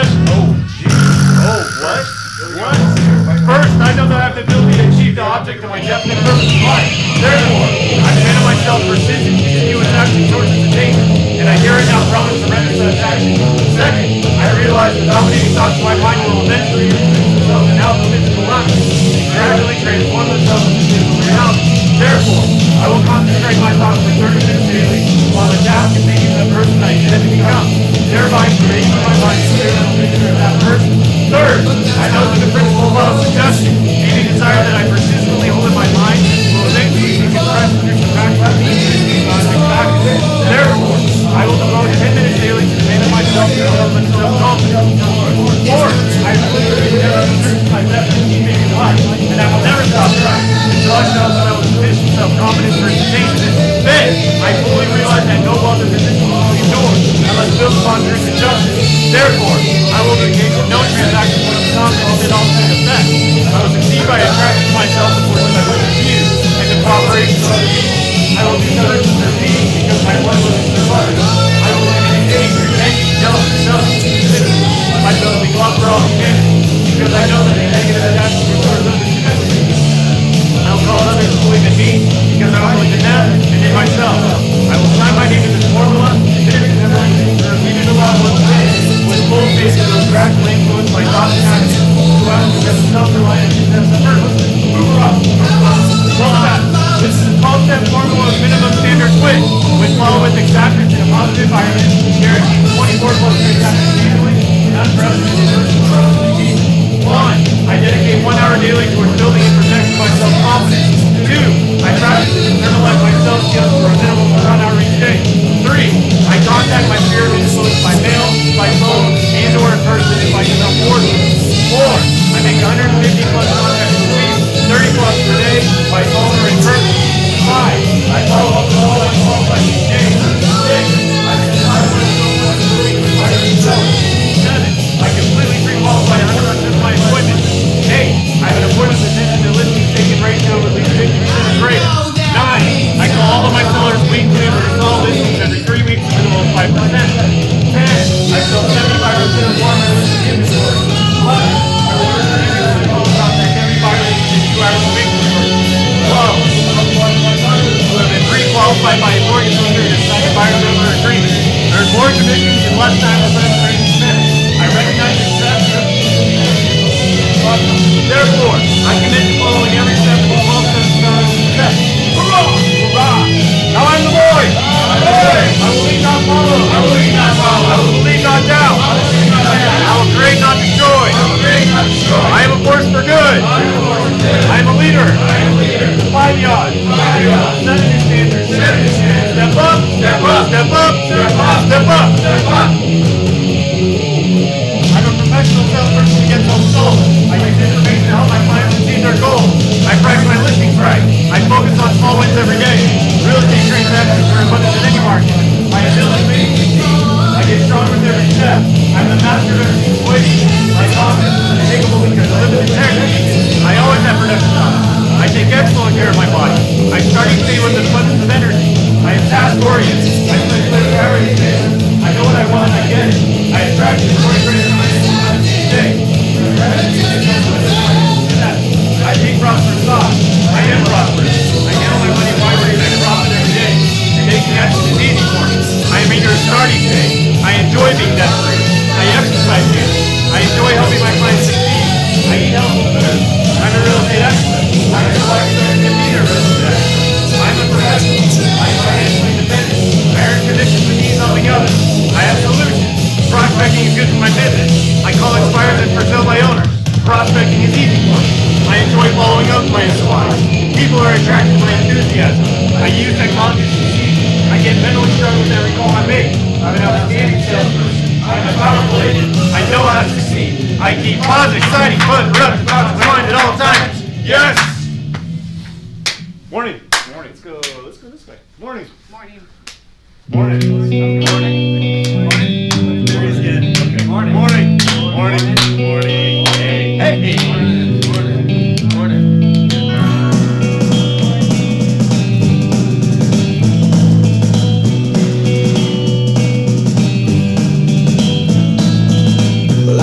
question. Oh, geez. Oh, what? What? First, I know that I have the ability to achieve the object of my definite purpose in life. Therefore, I've committed myself precision, continuous action towards its attainment, and I hereby promise to render such action. Second, I realize the dominating thoughts of my mind will eventually reproduce themselves in alpha physical life, and gradually transform themselves into physical reality. Therefore, I will concentrate my thoughts for 30 minutes daily while the task of thinking of the person I intend to become, thereby creating in my mind a clear picture of that person. Third, I know that the principle of law of suggestion, any desire that I persistently hold in my mind, will eventually be compressed under some practical means of action. Therefore, I will devote 10 minutes daily to training myself to development of self-confidence. Fourth, I literally never search my definite achievement in life, and I will never stop trying until I felt that I was sufficient self-confidence for its attainment. Fifth, I fully realize that no other position will be ignored unless built upon truth and justice. Therefore, I will engage in no transactions with non-ultimate ultimate effect. I will succeed by attracting to myself the forces I wish to use and the cooperation of other people. I will do others with their being because my one will serve others. I will eliminate anger, envy, jealousy, self-centeredness, my ability to love for all humanity because I know that the negative attachment towards others is necessary. I will call others to believe in me because I will believe in them and in myself. I will sign my name to this formula and finish it to repeat it aloud once a day with full faith that will gradually influence my thoughts and actions throughout because of self-reliance and sense of purpose. Well said. This is a 12-step formula of minimum standard quit, which follow with exactness in a positive environment, guarantees 24 plus transactions annually, and unprecedented results. 1. I dedicate 1 hour daily towards building and protecting my self-confidence. 2. I practice and internalize my self-skills for a minimum of 1 hour each day. 3. I contact my sphere of influence by mail, by phone, and or in person if I can afford it. 4. I make 150 plus contacts per week, 30 plus per day, by phone or in person. 5. I follow up with all my calls by each day. 6. I decide what I'm going to do by myself. 7. I completely pre-qualify 100% of my appointments. 8. I have an important attention to listening taken ratio of at least 50% or greater. 9. I call all of my sellers weekly or resolve issues every 3 weeks at a minimum of 5%. 10. I sell 75% of all my listed inventory. 11. I return to inventory calls contact every buyer within 2 hours of inventory. 12. Who have been pre-qualified by a mortgage lender and signed a buyer member agreement. Earn more commissions in less time than training spent. I recognize success. Therefore, I commit to following every step of the 12-step success. Hurrah! Hurrah! Now I'm the boy! I will lead, not follow. I will lead, not follow. I will believe, not doubt. I will create, not destroy. I am a force for good. I am a leader. Defy the odds. Set a new standard. Step up. Step up. Step up. Step up. Step up. Step up. I'm a professional salesperson who gets home sold. I use information to help my clients achieve their goals. I price my listings right. I focus on small wins every day. Real estate transactions are abundant in any market. My ability to succeed. I get stronger with every step. I'm the master of every situation. My confidence is unshakable because I live with integrity. I always have production on. I take excellent care of my body. I start each day with an abundance of energy. I am task-oriented. I play clear priorities. I know what I want, I get it. I attract the great each day. I think prosperous thoughts. I am prosperous. I handle my money wisely and I profit every day. Taking action is easy for me. I am eager to start each day. I enjoy being debt-free. I exercise daily. I enjoy helping my clients succeed. I eat healthy food. I'm a real estate expert. I'm a collector and real estate. I'm a professional. I'm financially independent. I earn commissions with ease helping others. I have solutions. Prospecting is good for my business. I call expires and for sale by owner. Prospecting is easy for me. I enjoy following up my supplies. People are attracted to my enthusiasm. I use technology to succeed. I get mentally strong with every call I make. I'm an outstanding salesperson. I'm a powerful agent. I know how to succeed. I keep positive, exciting, fun, productive thoughts in my mind at all times. Yes! Morning. Morning. Let's go this way. Morning. Morning. Morning. Morning. Morning. There he is again. Okay. Morning. Morning. Morning. Morning. Hey. Hey. Morning. Morning. Morning. Well,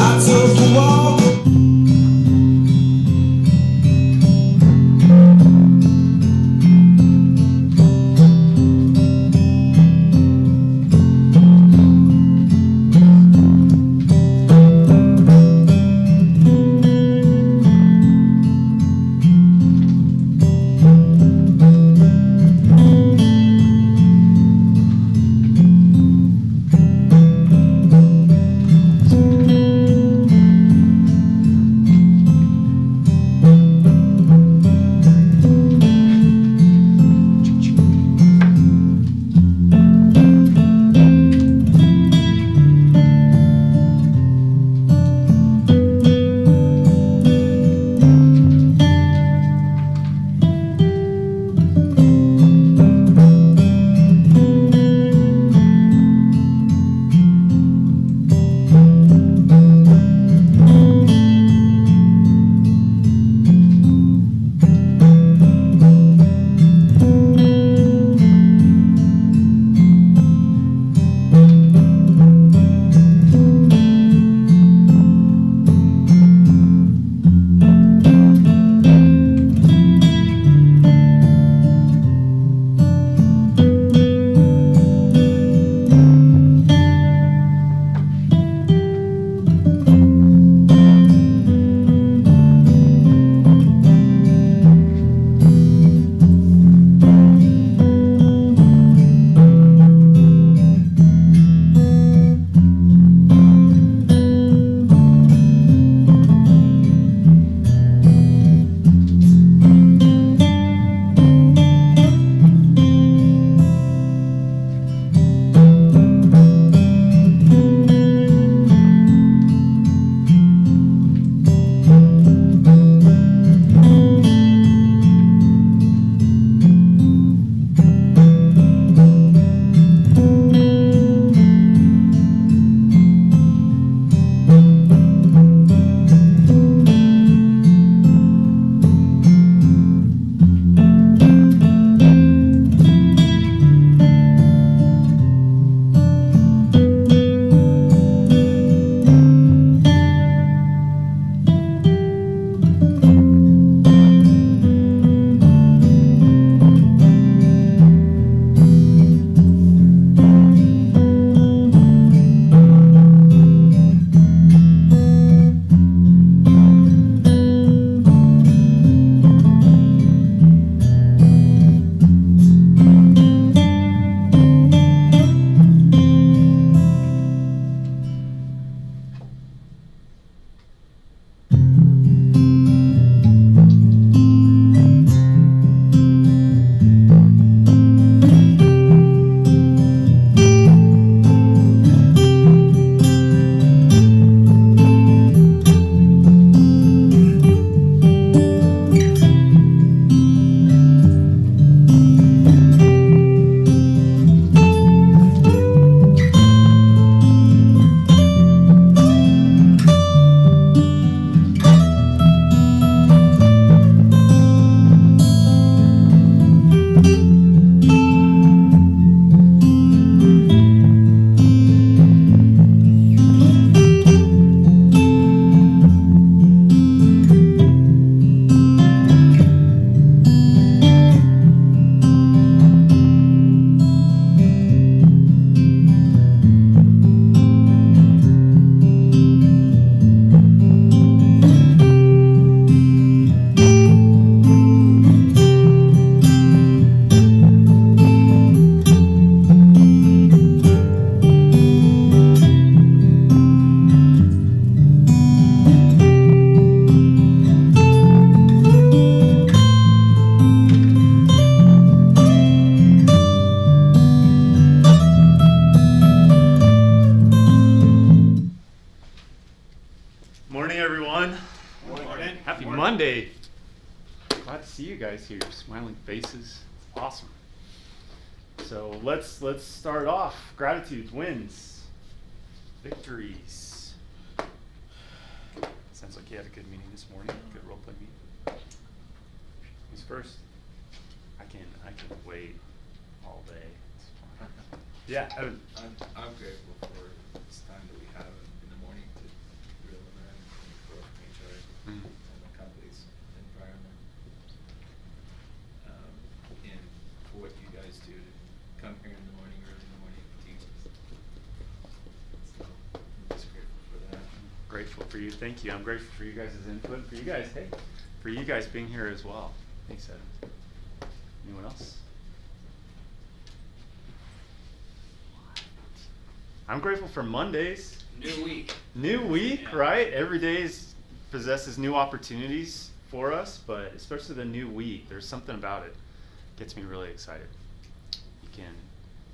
Monday. Glad to see you guys here. Smiling faces. It's awesome. So let's start off. Gratitudes, wins, victories. Sounds like you had a good meeting this morning. Good role play meeting. Who's first? I can wait all day. It's fine. Yeah, Evan. I'm grateful for this time that we have in the morning to really learn and grow from each other and the company's environment. And for what you guys do to come here in the morning, early in the morning, and teach us. So I'm just grateful for that. Grateful for you. Thank you. I'm grateful for you guys' input. For you guys, hey, for you guys being here as well. Thanks, Evan. Anyone else? I'm grateful for Mondays. New week. New week, Yeah. right? Every day possesses new opportunities for us, but especially the new week, there's something about it. Gets me really excited. You can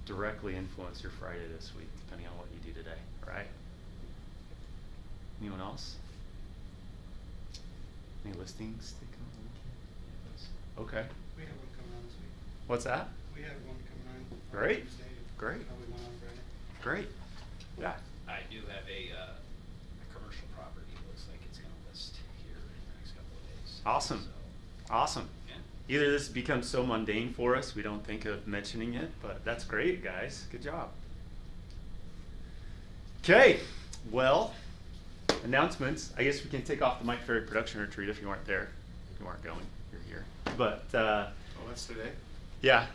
directly influence your Friday this week, depending on what you do today, right? Anyone else? Any listings? Okay. We have one coming on this week. What's that? We have one coming on. Great. Tuesday. Great. Probably one on Friday. Great. Yeah. I do have a commercial property. Looks like it's going to list here in the next couple of days. Awesome. So, Awesome. yeah. Either this becomes so mundane for us, we don't think of mentioning it, but that's great, guys. Good job. Okay. Well, announcements. I guess we can take off the Mike Ferry production retreat if you weren't there. If you weren't going, you're here. But Oh, that's today? yeah,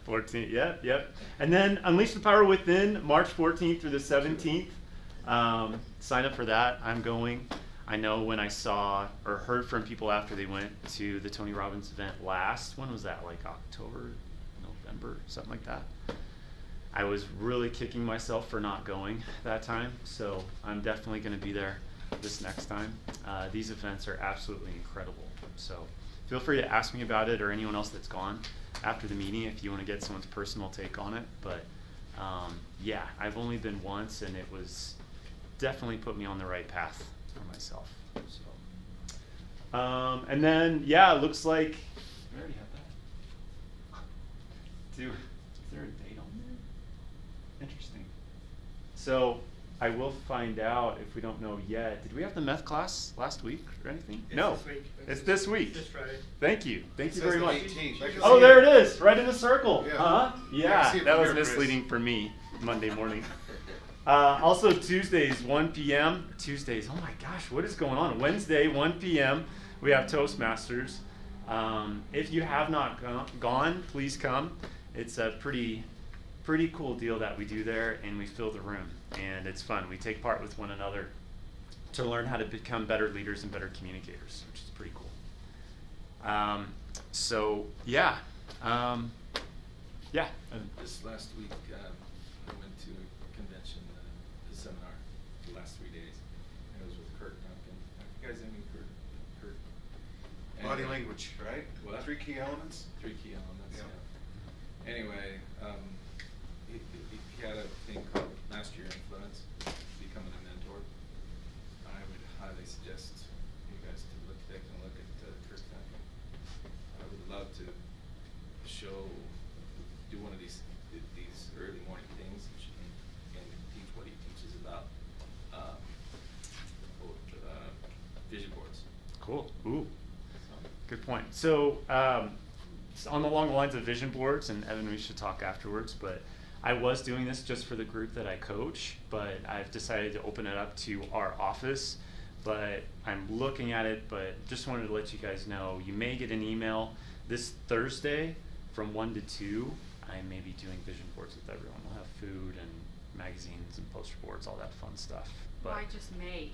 14th. Yep. And then Unleash the Power Within, March 14th through the 17th. Sign up for that. I'm going. I know when I saw or heard from people after they went to the Tony Robbins event last, when was that? Like October, November, something like that. I was really kicking myself for not going that time, so I'm definitely going to be there this next time. These events are absolutely incredible, so feel free to ask me about it or anyone else that's gone after the meeting if you want to get someone's personal take on it. But yeah, I've only been once, and it was definitely put me on the right path for myself. So, and then yeah, it looks like we already have that. Dude, is there a date on there? Interesting. So I will find out if we don't know yet. Did we have the meth class last week or anything? It's No. this week. It's this week. This Friday. Thank you. Thank you It says very the much. 18th. Oh, there it is, right in the circle. Yeah. Huh? Yeah, see it that from was here, Chris. misleading for me Monday morning. Also Tuesdays, 1 p.m. Tuesdays, oh my gosh, what is going on? Wednesday, 1 p.m. we have Toastmasters. If you have not gone, please come. It's a pretty cool deal that we do there, and we fill the room, and it's fun. We take part with one another to learn how to become better leaders and better communicators, which is pretty cool. So yeah, yeah. This last week, I went to a convention, a seminar, the last 3 days. And it was with Kurt Duncan. You guys know Kurt? Body Anyway, language, right? What? 3 key elements? 3 key elements. Yeah. Yeah. Anyway, he had a thing called Master Your Influence, becoming a mentor. I would highly suggest you guys to take a look at Kurt Duncan. I would love to do one of these early morning things and teach what he teaches about vision boards. Cool. Ooh. So, Good point. So, along the lines of vision boards, and Evan, we should talk afterwards, but I was doing this just for the group that I coach, but I've decided to open it up to our office. But I'm looking at it, but just wanted to let you guys know, you may get an email this Thursday from 1 to 2. I may be doing vision boards with everyone. We'll have food and magazines and poster boards, all that fun stuff. But Why just may?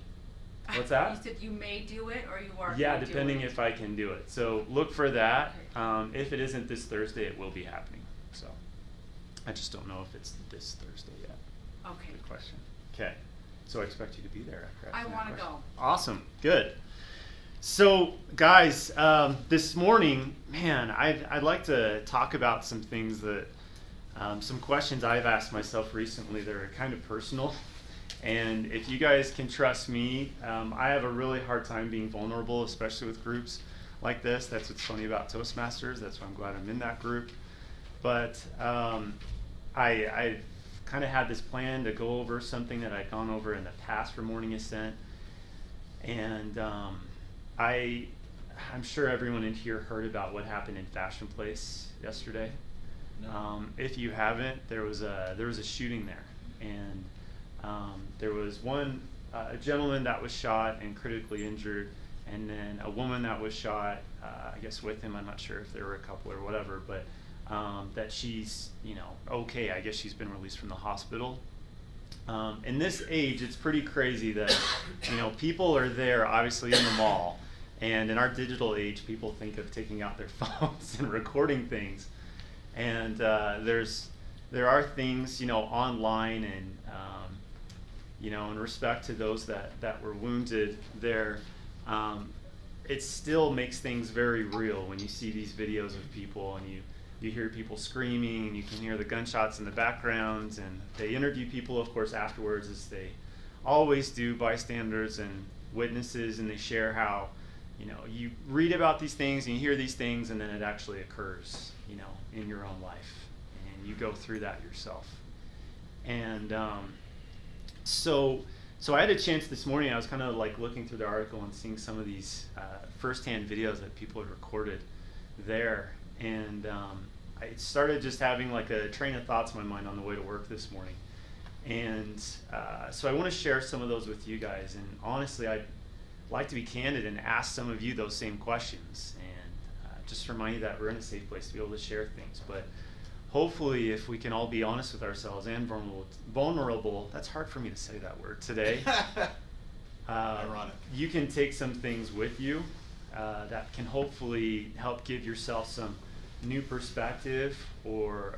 What's that? You said you may do it, or you are yeah, gonna do depending it? if I can do it. So look for that. Okay. If it isn't this Thursday, it will be happening. So I just don't know if it's this Thursday yet. Okay. Good question. Okay. So I expect you to be there after I asking that wanna question. go. Awesome. Good. So guys, this morning, man, I'd like to talk about some things that, some questions I've asked myself recently that are kind of personal. And if you guys can trust me, I have a really hard time being vulnerable, especially with groups like this. That's what's funny about Toastmasters. That's why I'm glad I'm in that group. But I kind of had this plan to go over something that I'd gone over in the past for Morning Ascent. And I'm sure everyone in here heard about what happened in Fashion Place yesterday. No. If you haven't, there was a shooting there, and there was a gentleman that was shot and critically injured, and then a woman that was shot, I guess with him. I'm not sure if there were a couple or whatever, but that she's okay. I guess she's been released from the hospital. In this age, it's pretty crazy that people are there, obviously in the mall, and in our digital age, people think of taking out their phones and recording things. And there are things online, and in respect to those that were wounded there, it still makes things very real when you see these videos of people and you hear people screaming, and you can hear the gunshots in the background, and they interview people, of course, afterwards, as they always do, bystanders and witnesses, and they share how you read about these things and you hear these things, and then it actually occurs in your own life, and you go through that yourself. And so I had a chance this morning. I was kind of like looking through the article and seeing some of these firsthand videos that people had recorded there, and I started just having like a train of thoughts in my mind on the way to work this morning. And so I want to share some of those with you guys, and honestly, I'd like to be candid and ask some of you those same questions, and just remind you that we're in a safe place to be able to share things. But hopefully, if we can all be honest with ourselves and vulnerable, that's hard for me to say that word today. Ironic. You can take some things with you that can hopefully help give yourself some new perspective or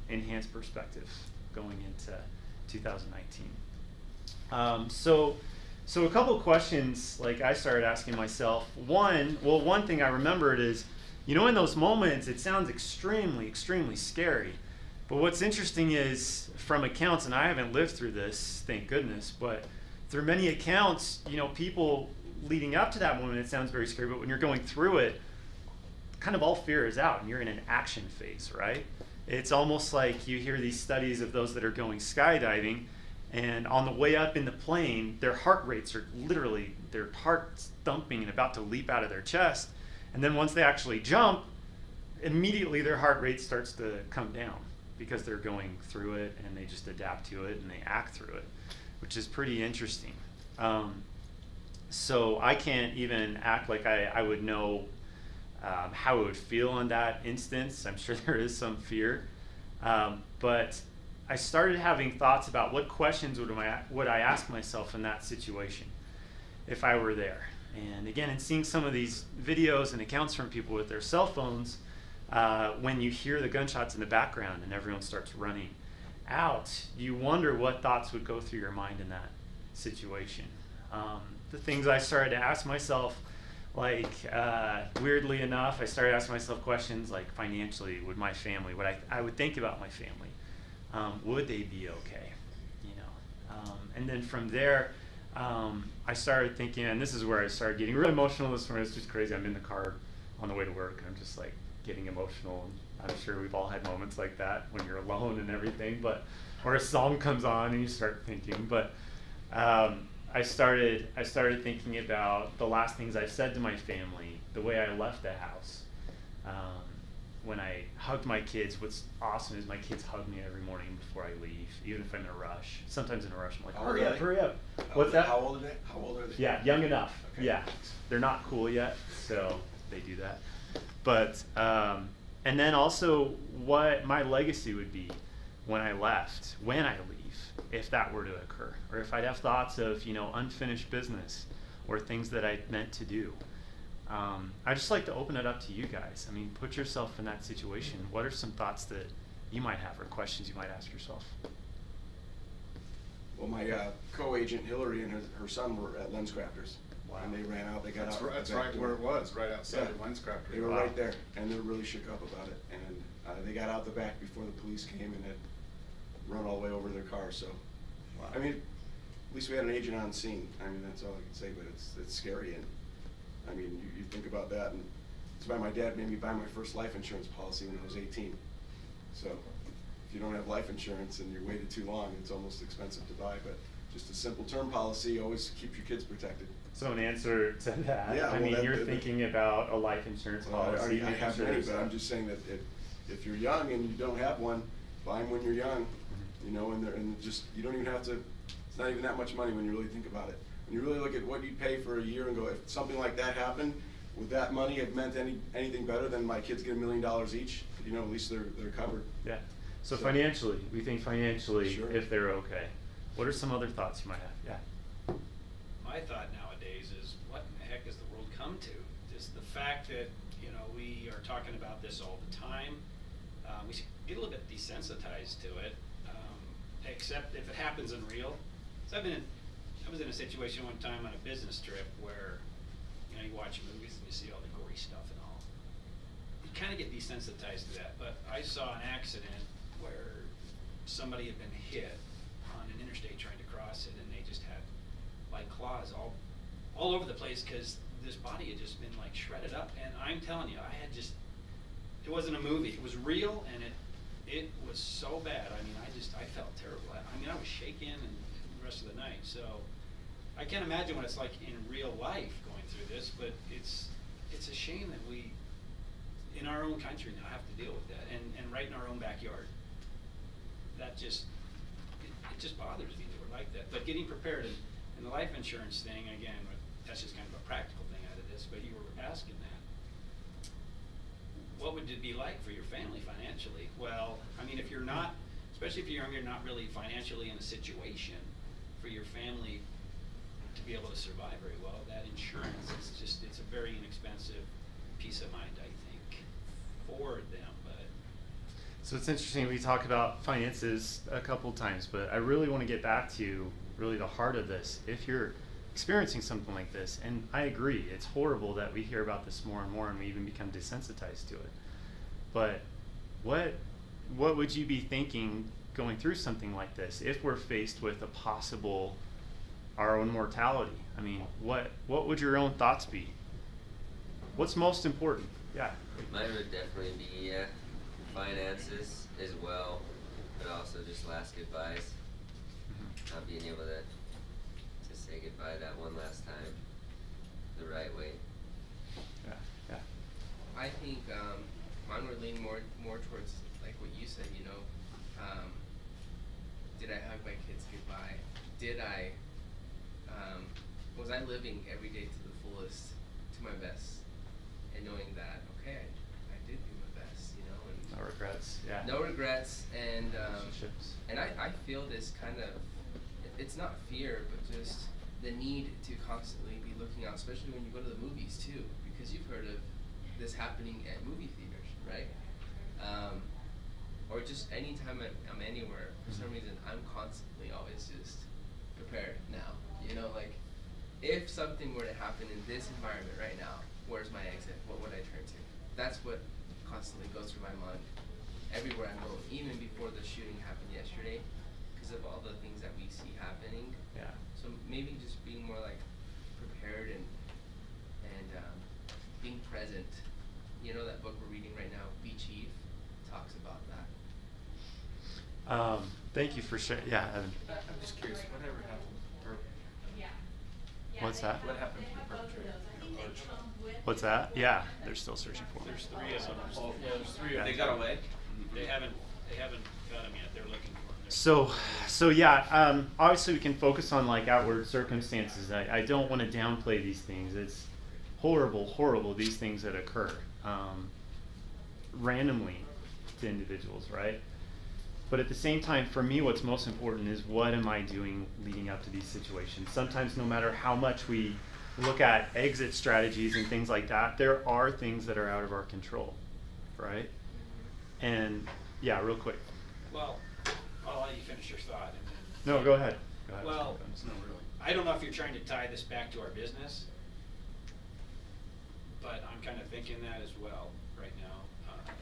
enhanced perspective going into 2019. So a couple of questions like I started asking myself. One thing I remembered is, in those moments, it sounds extremely, extremely scary. But what's interesting is, from accounts, and I haven't lived through this, thank goodness, but through many accounts, people leading up to that moment, it sounds very scary, but when you're going through it, kind of all fear is out, and you're in an action phase, right? It's almost like you hear these studies of those that are going skydiving, and on the way up in the plane, their heart rates are literally, their heart's thumping and about to leap out of their chest. And then once they actually jump, immediately their heart rate starts to come down because they're going through it, and they just adapt to it and they act through it, which is pretty interesting. So I can't even act like I would know how it would feel in that instance. I'm sure there is some fear. But I started having thoughts about what questions would I ask myself in that situation if I were there. And again, in seeing some of these videos and accounts from people with their cell phones, when you hear the gunshots in the background and everyone starts running out, you wonder what thoughts would go through your mind in that situation. The things I started to ask myself, like weirdly enough, I started asking myself questions like, financially, would my family, I would think about my family, would they be okay, and then from there, I started thinking, and this is where I started getting really emotional this morning. It's just crazy. I'm in the car on the way to work, and I'm just like getting emotional. And I'm sure we've all had moments like that when you're alone and everything, or a song comes on and you start thinking. But I started thinking about the last things I said to my family, the way I left the house. When I hugged my kids, what's awesome is my kids hug me every morning before I leave, even if I'm in a rush. Sometimes in a rush, I'm like, hurry up, hurry up. What's that? How old are they? Yeah, young enough. Okay. Yeah, they're not cool yet, so they do that. But, and then also what my legacy would be when I leave, if that were to occur. Or if I'd have thoughts of, unfinished business or things that I meant to do. I'd just like to open it up to you guys. I mean, put yourself in that situation. What are some thoughts that you might have or questions you might ask yourself? Well, my co-agent Hillary and her son were at LensCrafters. Wow. And they ran out. They got out. That's right where it was, right outside of LensCrafters. They were right there, and they were really shook up about it. And they got out the back before the police came and had run all the way over their car. So, wow. I mean, at least we had an agent on scene. I mean, that's all I can say, but it's scary. And I mean, you think about that, and it's why my dad made me buy my first life insurance policy when I was 18. So if you don't have life insurance and you're waited too long, it's almost expensive to buy. But just a simple term policy always keeps your kids protected. So in answer to that, Yeah, I well, mean, that- you're that- thinking about a life insurance Well, policy. I making have sure many, there's but a- I'm just saying that if you're young and you don't have one, buy them when you're young, you know, and just, you don't even have to, it's not even that much money when you really think about it. When you really look at what you'd pay for a year and go, if something like that happened, would that money have meant anything better than my kids get $1 million each? You know, at least they're covered. Yeah. So So- financially, we think financially, Sure. if they're okay. What are some other thoughts you might have? Yeah. My thought nowadays is, what in the heck has the world come to? Just the fact that, you know, we are talking about this all the time. We should get a little bit desensitized to it, except if it happens in real. So I was in a situation one time on a business trip where, you know, you watch movies and you see all the gory stuff and all. You kind of get desensitized to that. But I saw an accident where somebody had been hit on an interstate trying to cross it, and they just had like claws all over the place because this body had just been like shredded up. And I'm telling you, it wasn't a movie, it was real, and it was so bad. I mean, I felt terrible. I mean, I was shaking and the rest of the night. So I can't imagine what it's like in real life going through this, but it's a shame that we, in our own country now, have to deal with that, and right in our own backyard. That just, it just bothers me that we're like that. But getting prepared, and the life insurance thing, again, that's just kind of a practical thing out of this, but you were asking that. What would it be like for your family financially? Well, I mean, if you're not, especially if you're young, you're not really financially in a situation for your family to be able to survive very well, that insurance is just, it's a very inexpensive peace of mind, I think, for them. But So it's interesting, we talk about finances a couple times, but I really want to get back to really the heart of this. If you're experiencing something like this, and I agree, it's horrible that we hear about this more and more and we even become desensitized to it. But what would you be thinking going through something like this if we're faced with a possible, our own mortality? I mean, what would your own thoughts be? What's most important? Yeah. Mine would definitely be finances as well, but also just last goodbyes. Not being able to say goodbye that one last time the right way. Yeah. Yeah. I think mine would lean more towards like what you said, you know. Did I hug my kids goodbye? Did I was I living every day to the fullest, to my best, and knowing that, okay, I did do my best, you know, and No regrets. Yeah. no regrets, and Relationships. I feel this kind of, it's not fear, but just the need to constantly be looking out, especially when you go to the movies too, because you've heard of this happening at movie theaters, right? Or just anytime I'm anywhere, for some reason, I'm constantly always just prepared now. You know, like, if something were to happen in this environment right now, where's my exit? What would I turn to? That's what constantly goes through my mind everywhere I go, even before the shooting happened yesterday, because of all the things that we see happening. Yeah. So maybe just being more like prepared and being present. You know, that book we're reading right now, Be Chief, talks about that. Thank you for sharing. Yeah, Evan. I'm just curious, whatever happened to What's that? what happened to the perpetrator? What's that? Yeah, they're still searching for him. there's three of them. Oh, yeah, there's three of They them. got away. They haven't got them yet. They're looking for them. So yeah, obviously we can focus on like outward circumstances. I don't want to downplay these things. It's horrible, these things that occur randomly to individuals, right? But at the same time, for me, what's most important is what am I doing leading up to these situations? Sometimes no matter how much we look at exit strategies and things like that, there are things that are out of our control, right? And yeah, real quick. Well, I'll let you finish your thought. And then, No, go ahead. Go ahead. Well, I don't know if you're trying to tie this back to our business, but I'm kind of thinking that as well right now.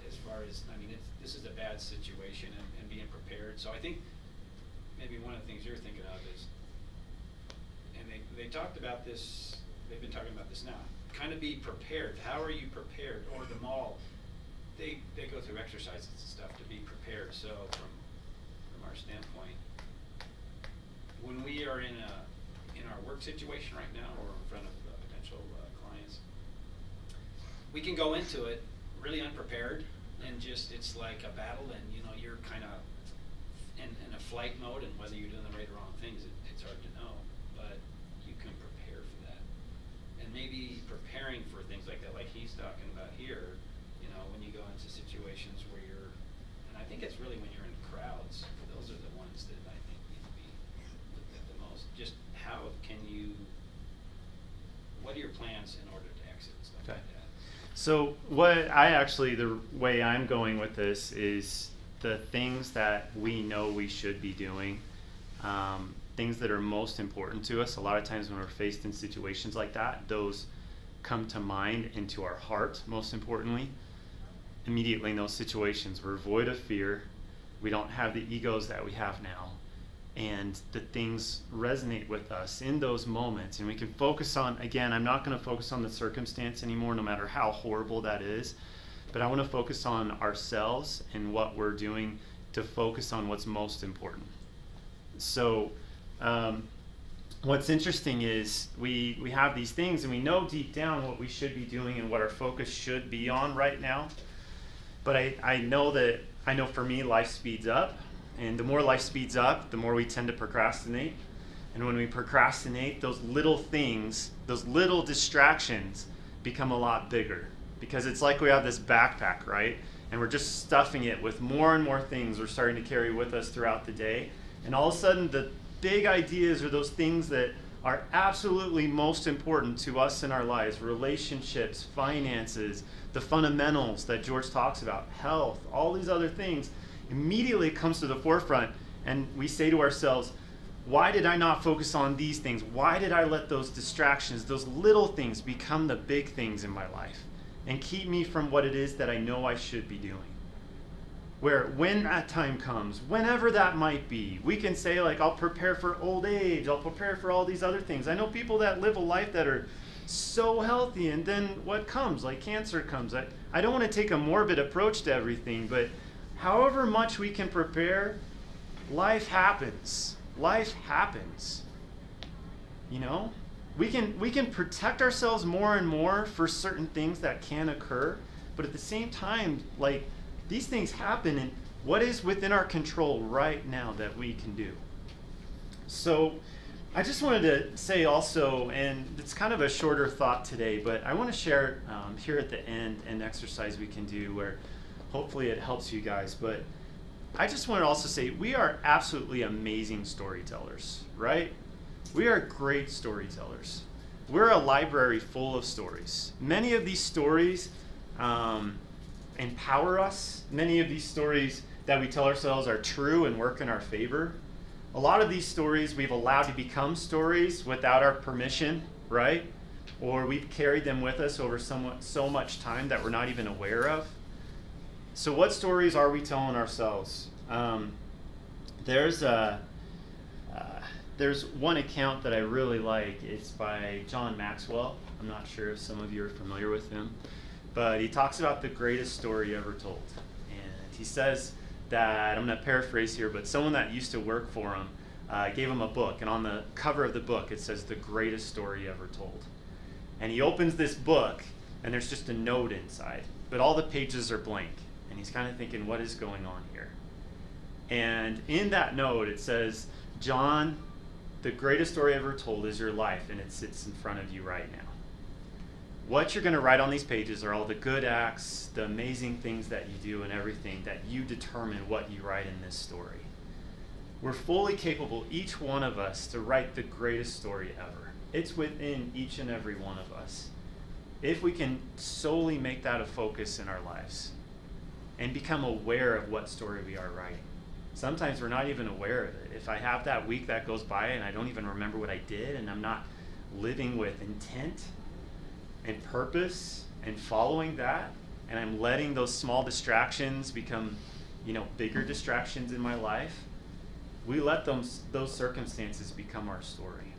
As far as, I mean, this is a bad situation and being prepared. So I think maybe one of the things you're thinking of is talked about this, they've been talking about this now. Kind of be prepared. How are you prepared? Or the mall, they go through exercises and stuff to be prepared. So from our standpoint, when we are in our work situation right now or in front of potential clients, we can go into it really unprepared and just, it's like a battle, and you know, you're kind of in a flight mode, and whether you're doing the right or wrong things, it's hard to know, but you can prepare for that. And maybe preparing for things like that, like he's talking about here, you know, when you go into situations where you're, and I think it's really when you're in crowds, those are the ones that I think need to be looked at the most. Just how can you, what are your plans in order to exit and stuff like that? So what the way I'm going with this is the things that we know we should be doing, things that are most important to us. A lot of times when we're faced in situations like that, those come to mind and to our heart, most importantly. Immediately in those situations, we're void of fear. We don't have the egos that we have now. And the things resonate with us in those moments. And we can focus on, again, I'm not going to focus on the circumstance anymore, no matter how horrible that is. But I want to focus on ourselves and what we're doing to focus on what's most important. So what's interesting is we have these things, and we know deep down what we should be doing and what our focus should be on right now. But I know for me, life speeds up. And the more life speeds up, the more we tend to procrastinate. And when we procrastinate, those little things, those little distractions become a lot bigger. Because it's like we have this backpack, right? And we're just stuffing it with more and more things we're starting to carry with us throughout the day. And all of a sudden, the big ideas are those things that are absolutely most important to us in our lives: relationships, finances, the fundamentals that George talks about, health, all these other things. Immediately it comes to the forefront, and we say to ourselves, why did I not focus on these things? Why did I let those distractions, those little things, become the big things in my life and keep me from what it is that I know I should be doing? Where when that time comes, whenever that might be, we can say, like, I'll prepare for old age, I'll prepare for all these other things. I know people that live a life that are so healthy, and then what comes, like cancer comes. I don't want to take a morbid approach to everything, but however much we can prepare, life happens. Life happens. You know? We can protect ourselves more and more for certain things that can occur, but at the same time, like, these things happen, and what is within our control right now that we can do? So I just wanted to say also, and it's kind of a shorter thought today, but I want to share here at the end an exercise we can do where hopefully it helps you guys. But I just want to also say we are absolutely amazing storytellers, right? We are great storytellers. We're a library full of stories. Many of these stories empower us. Many of these stories that we tell ourselves are true and work in our favor. A lot of these stories we've allowed to become stories without our permission, right? Or we've carried them with us over so much time that we're not even aware of. So what stories are we telling ourselves? There's one account that I really like. It's by John Maxwell. I'm not sure if some of you are familiar with him, but he talks about the greatest story ever told. And he says that, I'm going to paraphrase here, but someone that used to work for him gave him a book, and on the cover of the book it says the greatest story ever told. And he opens this book, and there's just a note inside, but all the pages are blank. And he's kind of thinking, what is going on here? And in that note, it says, John, the greatest story ever told is your life, and it sits in front of you right now. What you're going to write on these pages are all the good acts, the amazing things that you do, and everything that you determine what you write in this story. We're fully capable, each one of us, to write the greatest story ever. It's within each and every one of us. If we can solely make that a focus in our lives and become aware of what story we are writing. Sometimes we're not even aware of it. If I have that week that goes by and I don't even remember what I did, and I'm not living with intent and purpose and following that, and I'm letting those small distractions become, bigger distractions in my life, we let those circumstances become our story.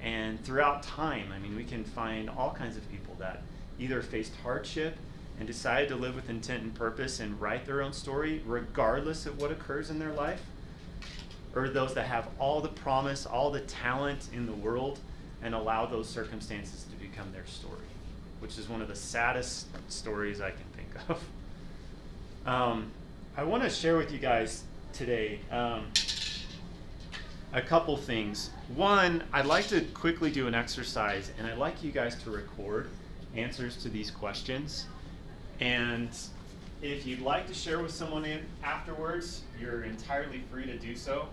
And throughout time, I mean, we can find all kinds of people that either faced hardship and decided to live with intent and purpose and write their own story regardless of what occurs in their life, or those that have all the promise, all the talent in the world, and allow those circumstances to become their story, which is one of the saddest stories I can think of. I want to share with you guys today a couple things. One, I'd like to quickly do an exercise, and I'd like you guys to record answers to these questions. And if you'd like to share with someone afterwards, you're entirely free to do so.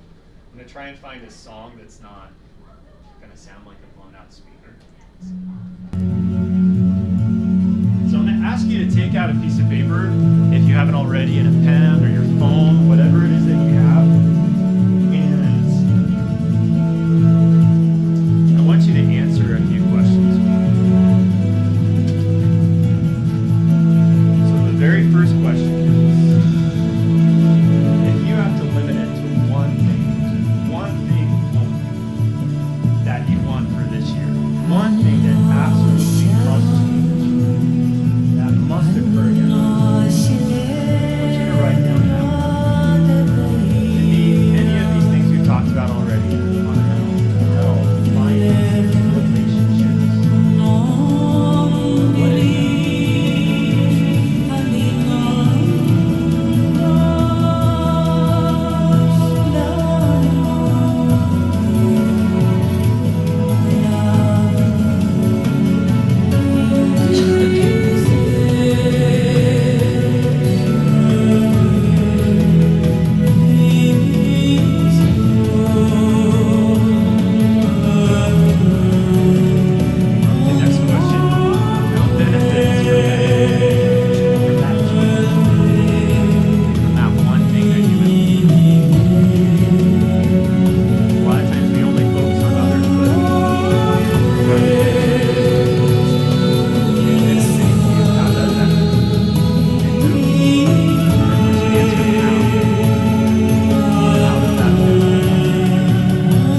I'm going to try and find a song that's not going to sound like a blown out speaker. So I'm going to ask you to take out a piece of paper, if you haven't already, and a pen or your phone, whatever it is that you have. And I want you to answer a few questions. So the very first question is, if you have to limit it to one thing only that you want for this year, one thing that absolutely must change, that must occur in your life, I want you to write down that one. Can be any of these things we've talked about already: health, finance, relationships. What is that? The next question: how benefits from that one thing that you would. A lot of times we only focus on others, but how does that? And once you answer how does that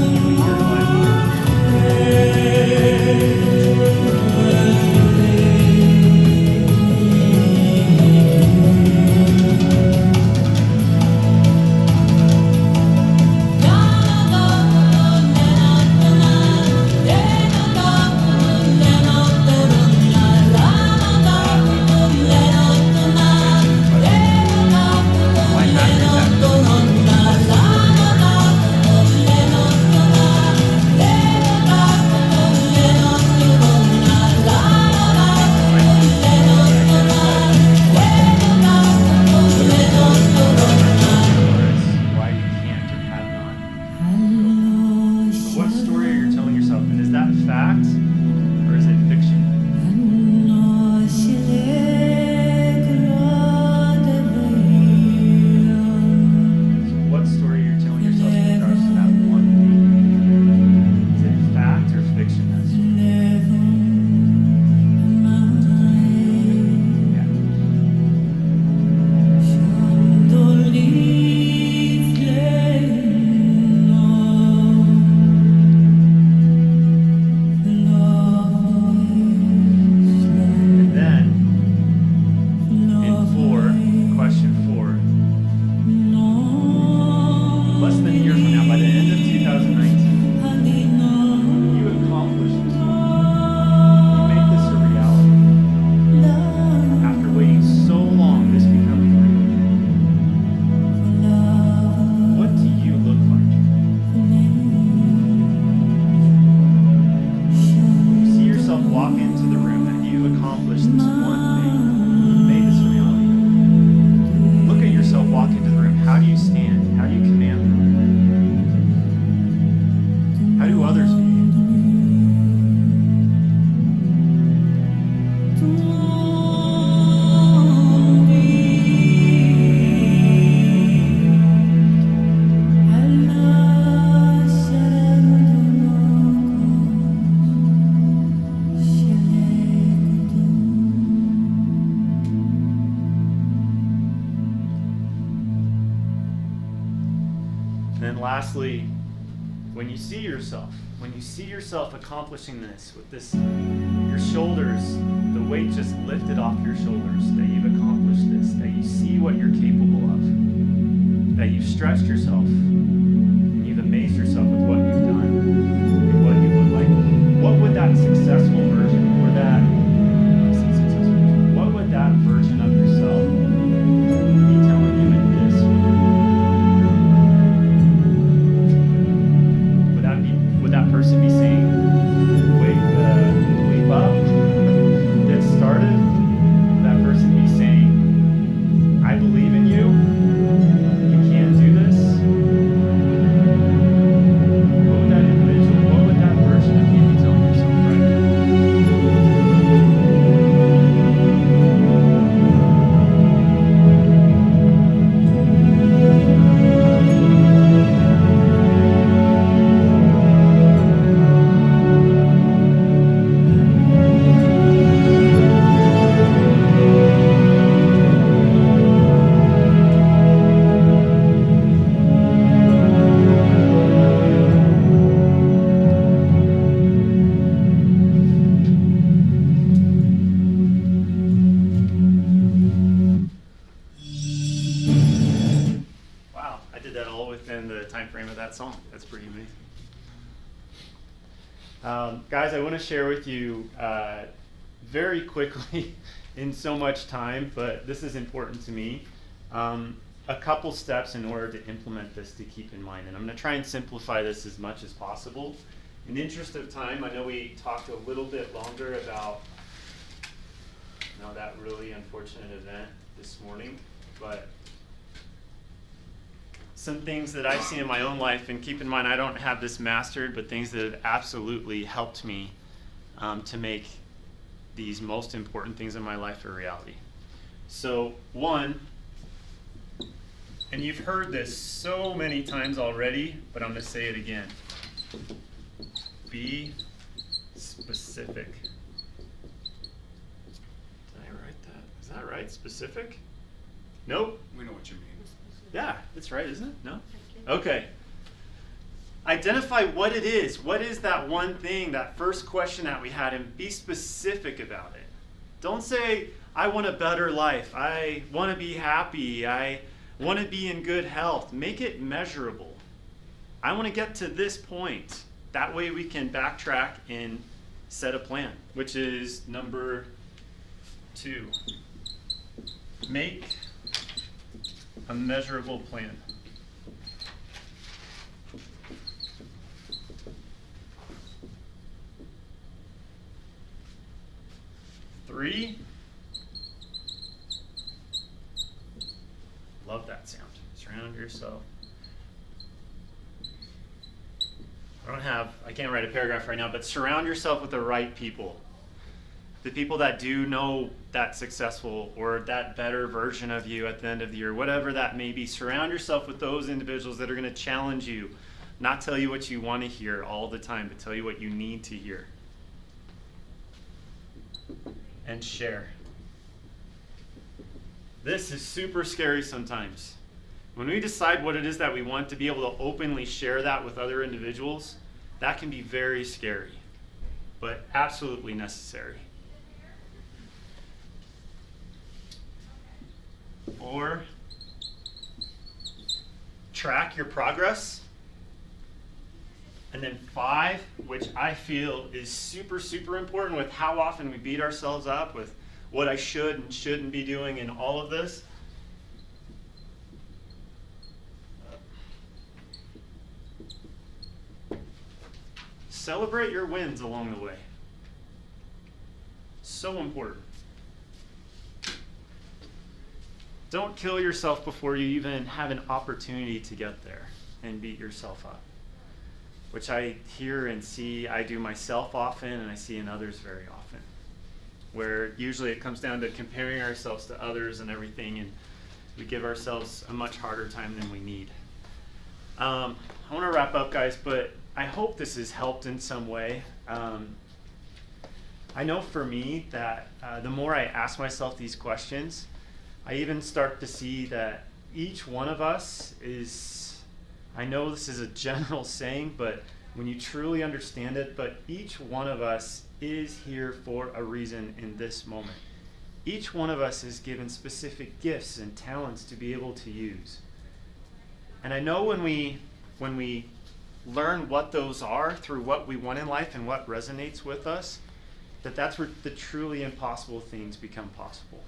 in your life? Why matter is that? Why you can't or have not. What story are you telling yourself? And is that fact or is it fiction? So what story are you telling yourself in regards to that one thing? Is it fact or fiction? That story? Yeah. And then, in question 4, less than a year from now, by the end of 2019, you accomplished this one. You made this a reality. After waiting so long, this becomes real. What do you look like? You see yourself walk into the room that you've accomplished this one thing. You made this a reality. Look at yourself walk into the room. How do you stand? How do you command the room? How do others view you? And then lastly, when you see yourself accomplishing this with this, your shoulders, the weight just lifted off your shoulders, that you've accomplished this, that you see what you're capable of, that you've stretched yourself, and you've amazed yourself with what you've done, and what you look like. What would that successful version, or that, I said successful version, what would that version of yourself be telling you in this? Would that person be saying, leap up, get started? Would that person be saying, I believe in you, you can do this? What would that individual, what would that version of you be telling yourself right now? Wow, I did that all within the time frame of that song. That's pretty amazing. Guys, I want to share with you very quickly in so much time, but this is important to me, a couple steps in order to implement this to keep in mind. And I'm going to try and simplify this as much as possible. In the interest of time, I know we talked a little bit longer about that really unfortunate event this morning, but some things that I've seen in my own life, and keep in mind I don't have this mastered, but things that have absolutely helped me to make these most important things in my life a reality. So one, and you've heard this so many times already, but I'm going to say it again. Be specific. Did I write that? Is that right? Specific? Nope. We know what you mean. Yeah, that's right, isn't it? No? Okay. Identify what it is. What is that one thing, that first question that we had, and be specific about it. Don't say, I want a better life. I want to be happy. I want to be in good health. Make it measurable. I want to get to this point. That way we can backtrack and set a plan, which is number 2. Make a measurable plan. Three. Love that sound. Surround yourself. I can't write a paragraph right now, but surround yourself with the right people. The people that do know that successful or that better version of you at the end of the year, whatever that may be. Surround yourself with those individuals that are going to challenge you, not tell you what you want to hear all the time, but tell you what you need to hear. And share. This is super scary sometimes. When we decide what it is that we want, to be able to openly share that with other individuals, that can be very scary, but absolutely necessary. Or track your progress. And then 5, which I feel is super, super important with how often we beat ourselves up with what I should and shouldn't be doing in all of this. Celebrate your wins along the way. So important. Don't kill yourself before you even have an opportunity to get there and beat yourself up, which I hear and see. I do myself often, and I see in others very often, where usually it comes down to comparing ourselves to others and everything, and we give ourselves a much harder time than we need. I want to wrap up, guys, but I hope this has helped in some way. I know for me that the more I ask myself these questions, I even start to see that each one of us is I know this is a general saying, but when you truly understand it, but each one of us is here for a reason in this moment. Each one of us is given specific gifts and talents to be able to use. And I know when we learn what those are through what we want in life and what resonates with us, that's where the truly impossible things become possible.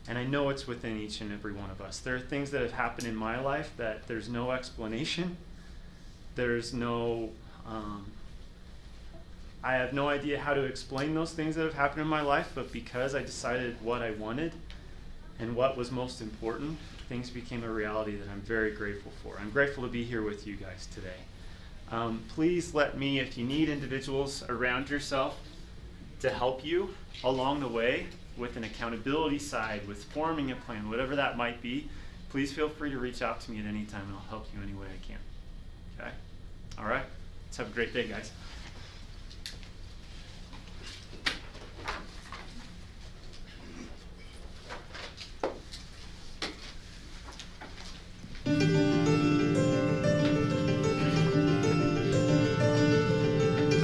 And I know it's within each and every one of us. There are things that have happened in my life that there's no explanation. There's no, I have no idea how to explain those things that have happened in my life, but because I decided what I wanted and what was most important, things became a reality that I'm very grateful for. I'm grateful to be here with you guys today. Please let me, if you need individuals around yourself to help you along the way with an accountability side, with forming a plan, whatever that might be, please feel free to reach out to me at any time and I'll help you any way I can. Okay? All right? Let's have a great day, guys.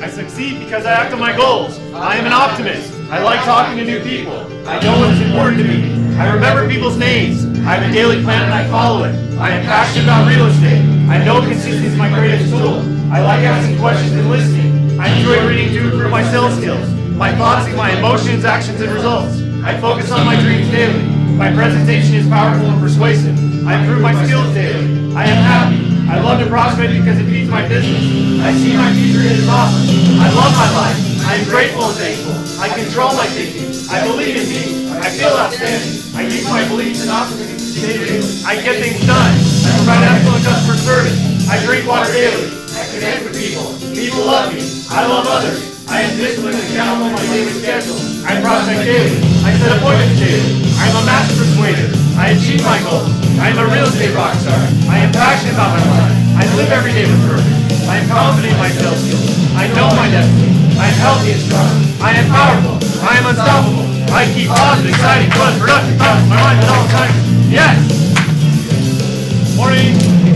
I succeed because I act on my goals. I am an optimist. I like talking to new people. I know what is important to me. I remember people's names. I have a daily plan and I follow it. I am passionate about real estate. I know consistency is my greatest tool. I like asking questions and listening. I enjoy reading to improve my sales skills. My thoughts are my emotions, actions, and results. I focus on my dreams daily. My presentation is powerful and persuasive. I improve my skills daily. I am happy. I love to prospect because it feeds my business. I see my future as awesome. I love my life. I am grateful and thankful. I control my thinking. I believe in me. I feel outstanding. I use my beliefs and optimism daily. I get things done. I provide excellent customer service. I drink water daily. I connect with people. People love me. I love others. I am disciplined and accountable on my daily schedule. I prospect daily. I set appointments daily. I am a master persuader. I achieve my goals. I am a real estate rock star. I am passionate about my life. I live every day with purpose. I am confident in my sales skills. I know my destiny. I am healthy and strong. I am powerful. I am unstoppable. I keep positive, exciting, fun, productive thoughts in my mind at all times. Yes! Morning!